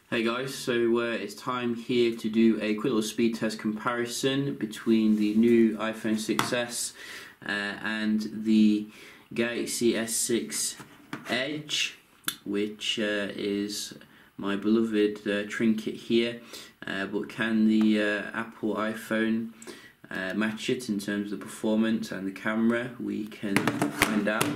Hey guys, so it's time here to do a quick little speed test comparison between the new iPhone 6s and the Galaxy S6 Edge, which is my beloved trinket here, but can the Apple iPhone match it in terms of the performance and the camera? We can find out.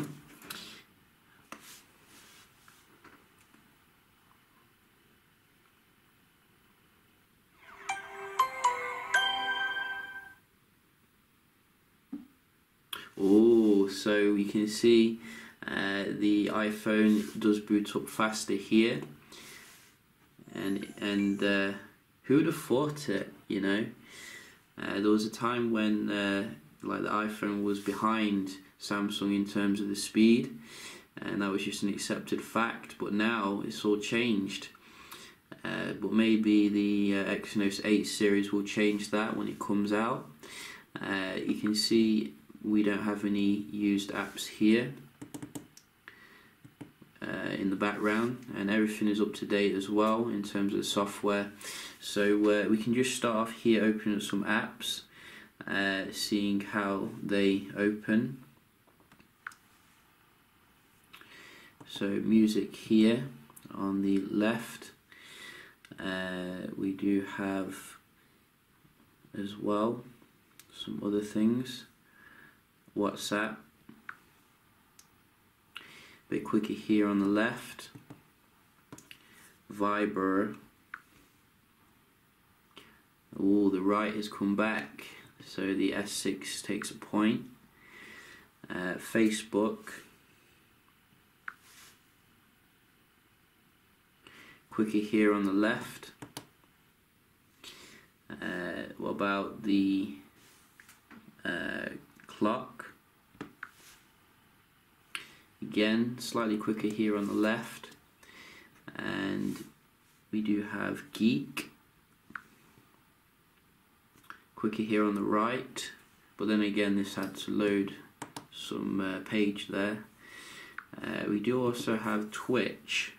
Oh, so we can see the iPhone does boot up faster here, and who would have thought it? You know, there was a time when like the iPhone was behind Samsung in terms of the speed, and that was just an accepted fact. But now it's all changed. But maybe the Exynos 8 series will change that when it comes out. You can see we don't have any used apps here in the background, and everything is up to date as well in terms of the software. So we can just start off here opening up some apps, seeing how they open. So music here on the left, we do have as well some other things. WhatsApp, a bit quicker here on the left. Viber. Oh, the right has come back, so the S6 takes a point. Facebook. Quicker here on the left. What about the clock? Again, slightly quicker here on the left, and we do have Geek, quicker here on the right, but then again this had to load some page there. We do also have Twitch,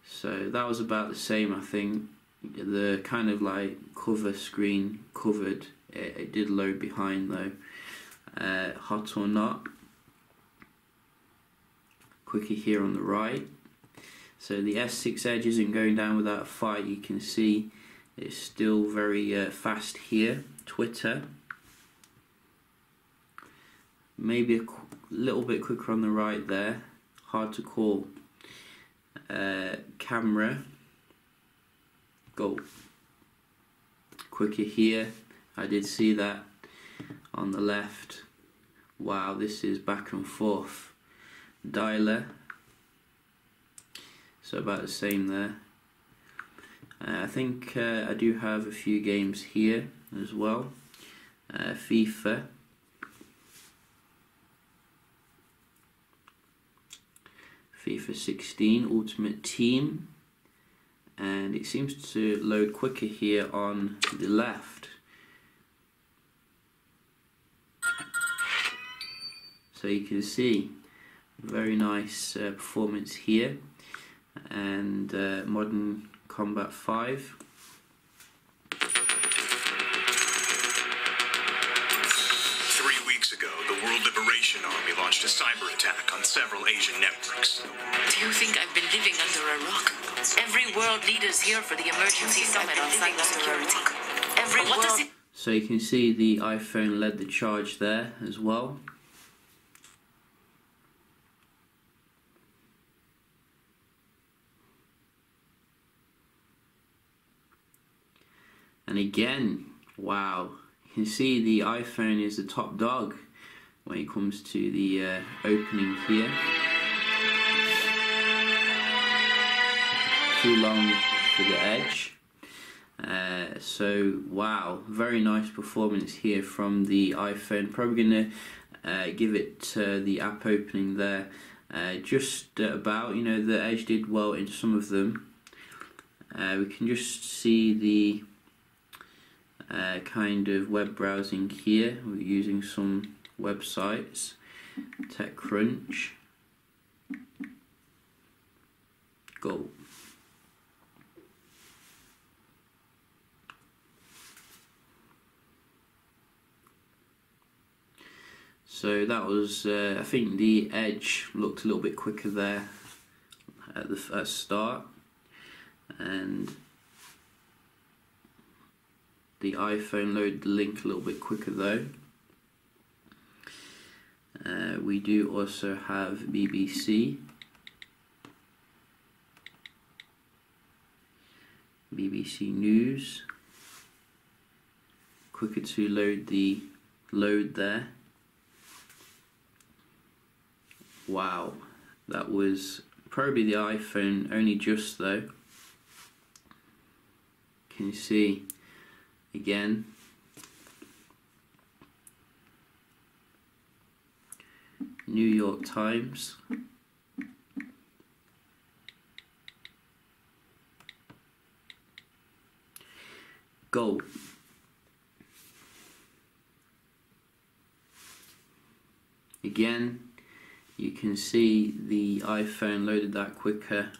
so that was about the same. I think the kind of like cover screen covered, it did load behind though. Hot or Not, quicker here on the right. So the S6 Edge isn't going down without a fight. You can see it's still very fast here. Twitter, maybe a little bit quicker on the right there, hard to call. Camera, go quicker here. I did see that on the left. Wow, this is back and forth. Dialer, so about the same there. I think I do have a few games here as well. FIFA, FIFA 16 Ultimate Team, and it seems to load quicker here on the left. So you can see very nice performance here, and Modern Combat 5. 3 weeks ago, the World Liberation Army launched a cyber attack on several Asian networks. Do you think I've been living under a rock? Every world leader's here for the emergency summit on cybersecurity. What does it... So you can see the iPhone led the charge there as well. And again, wow, you can see the iPhone is the top dog when it comes to the opening here. Too long for the Edge. So wow, very nice performance here from the iPhone. Probably gonna give it the app opening there just about. You know, the Edge did well in some of them. We can just see the kind of web browsing here. We're using some websites, TechCrunch, Go. So that was, I think the Edge looked a little bit quicker there at the start, and the iPhone loaded the link a little bit quicker though. We do also have BBC News, quicker to load the load there. Wow, that was probably the iPhone only just though. Can you see again? New York Times. Go. Again, you can see the iPhone loaded that quicker,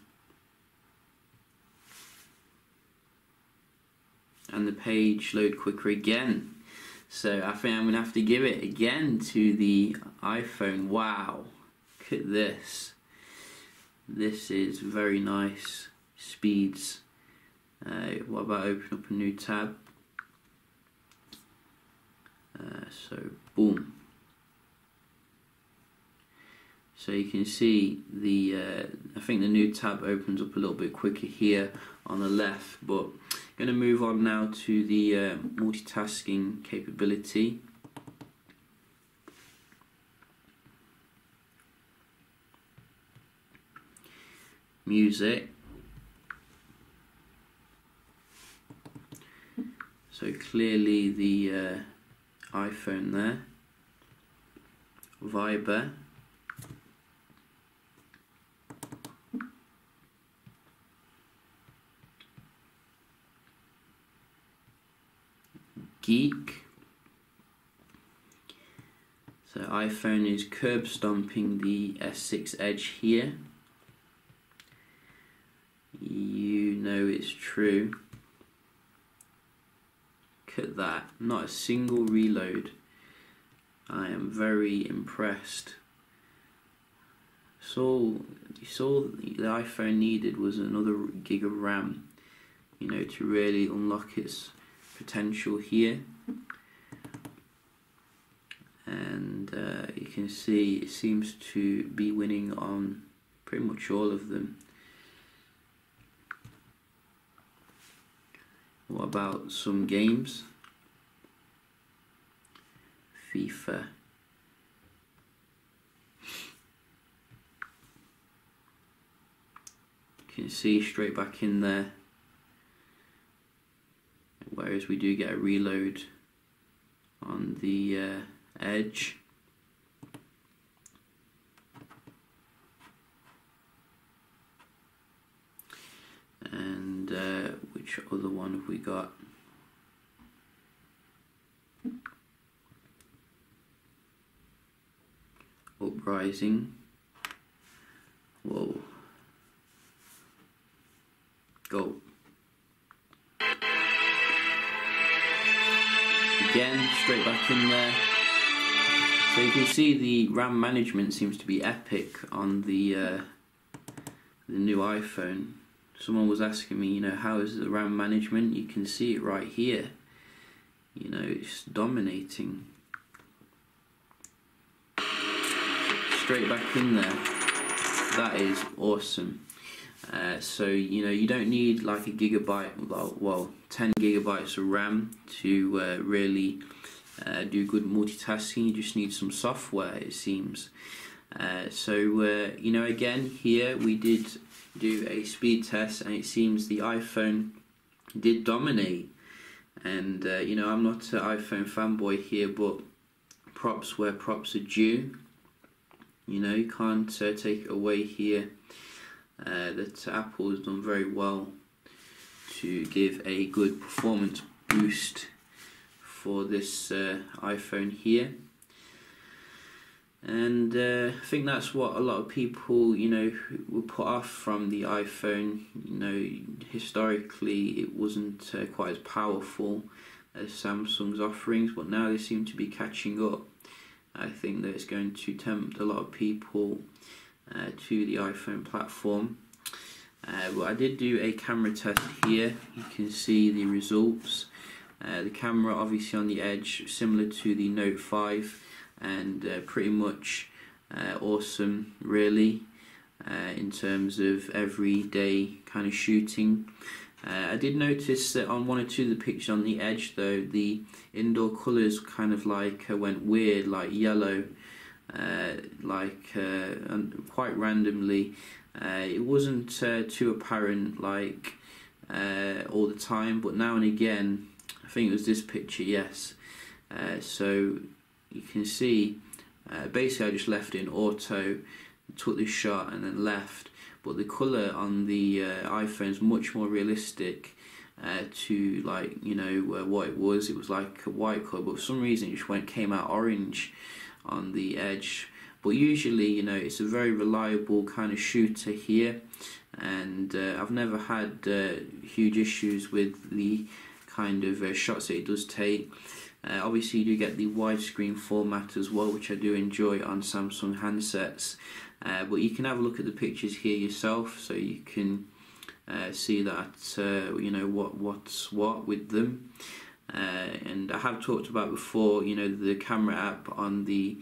and the page load quicker again. So I think I'm going to have to give it again to the iPhone. Wow, look at this. This is very nice speeds. What about open up a new tab? So boom. So you can see the, I think the new tab opens up a little bit quicker here on the left, but I'm going to move on now to the multitasking capability. Music. So clearly the iPhone there. Viber. Geek. So iPhone is curb stomping the S6 Edge here. You know it's true. Look at that, not a single reload. I am very impressed. So the iPhone needed was another gig of RAM, you know, to really unlock its potential here. And you can see it seems to be winning on pretty much all of them. What about some games? FIFA. You can see straight back in there. Whereas we do get a reload on the Edge. And which other one have we got? Uprising. Whoa. Go. Again, straight back in there. So you can see the RAM management seems to be epic on the new iPhone. Someone was asking me, you know, how is the RAM management? You can see it right here. You know, it's dominating. Straight back in there. That is awesome. So, you know, you don't need like a gigabyte, well, 10 gigabytes of RAM to really do good multitasking. You just need some software, it seems. You know, again, here we did do a speed test, and it seems the iPhone did dominate. And you know, I'm not an iPhone fanboy here, but props where props are due. You know, you can't take it away here that Apple has done very well to give a good performance boost for this iPhone here. And I think that's what a lot of people, were put off from the iPhone. Historically it wasn't quite as powerful as Samsung's offerings, but now they seem to be catching up. I think that it's going to tempt a lot of people to the iPhone platform. But I did do a camera test here. You can see the results. The camera obviously on the Edge, similar to the Note 5, and pretty much awesome really in terms of everyday kind of shooting. I did notice that on one or two of the pictures on the Edge though, the indoor colours kind of like went weird, like yellow, and quite randomly. It wasn't too apparent like all the time, but now and again, I think it was this picture, yes. So you can see, basically I just left it in auto, took this shot and then left, but the colour on the iPhone is much more realistic to what it was. It was like a white colour, but for some reason it just came out orange on the Edge. But usually, it's a very reliable kind of shooter here, and I've never had huge issues with the kind of shots that it does take. Obviously you do get the widescreen format as well, which I do enjoy on Samsung handsets, but you can have a look at the pictures here yourself, so you can see that what's what with them. And I have talked about before, the camera app on the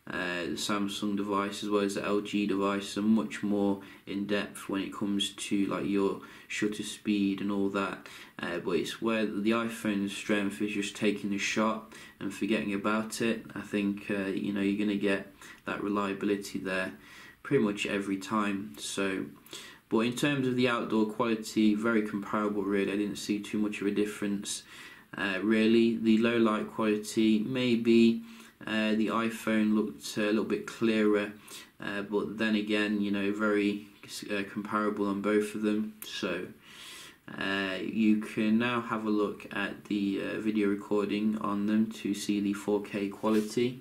Samsung device as well as the LG device are much more in depth when it comes to like your shutter speed and all that, but it's where the iPhone's strength is just taking the shot and forgetting about it. I think you're going to get that reliability there pretty much every time. So, but in terms of the outdoor quality, very comparable really. I didn't see too much of a difference really. The low light quality, maybe the iPhone looked a little bit clearer, but then again, very comparable on both of them. So you can now have a look at the video recording on them to see the 4K quality.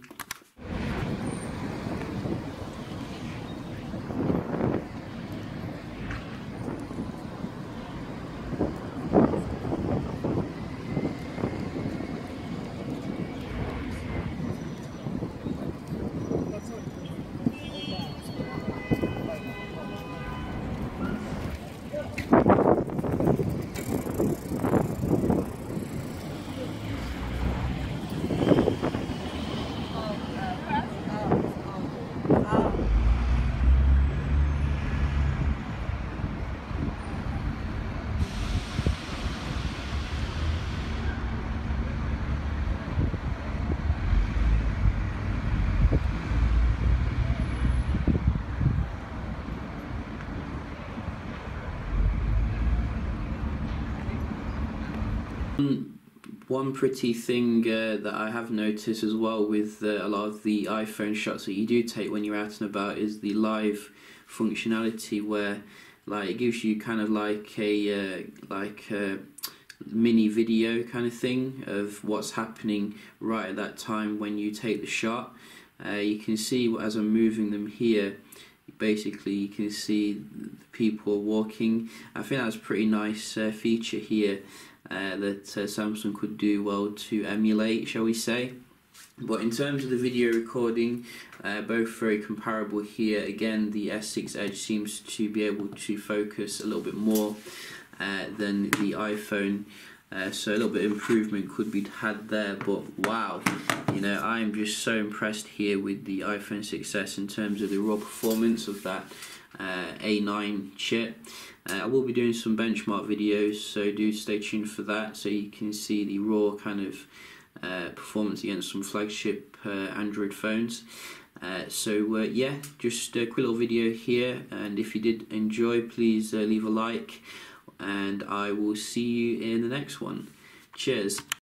One pretty thing that I have noticed as well with a lot of the iPhone shots that you do take when you're out and about is the live functionality, where it gives you kind of like a mini video kind of thing of what's happening right at that time when you take the shot. You can see as I'm moving them here, basically you can see the people walking. I think that's a pretty nice feature here that Samsung could do well to emulate, shall we say. But in terms of the video recording, both very comparable here. Again, the S6 Edge seems to be able to focus a little bit more than the iPhone, so a little bit of improvement could be had there. But wow, I'm just so impressed here with the iPhone 6s in terms of the raw performance of that A9 chip. I will be doing some benchmark videos, so do stay tuned for that, so you can see the raw kind of performance against some flagship Android phones. Yeah, just a quick little video here, and if you did enjoy, please leave a like, and I will see you in the next one. Cheers.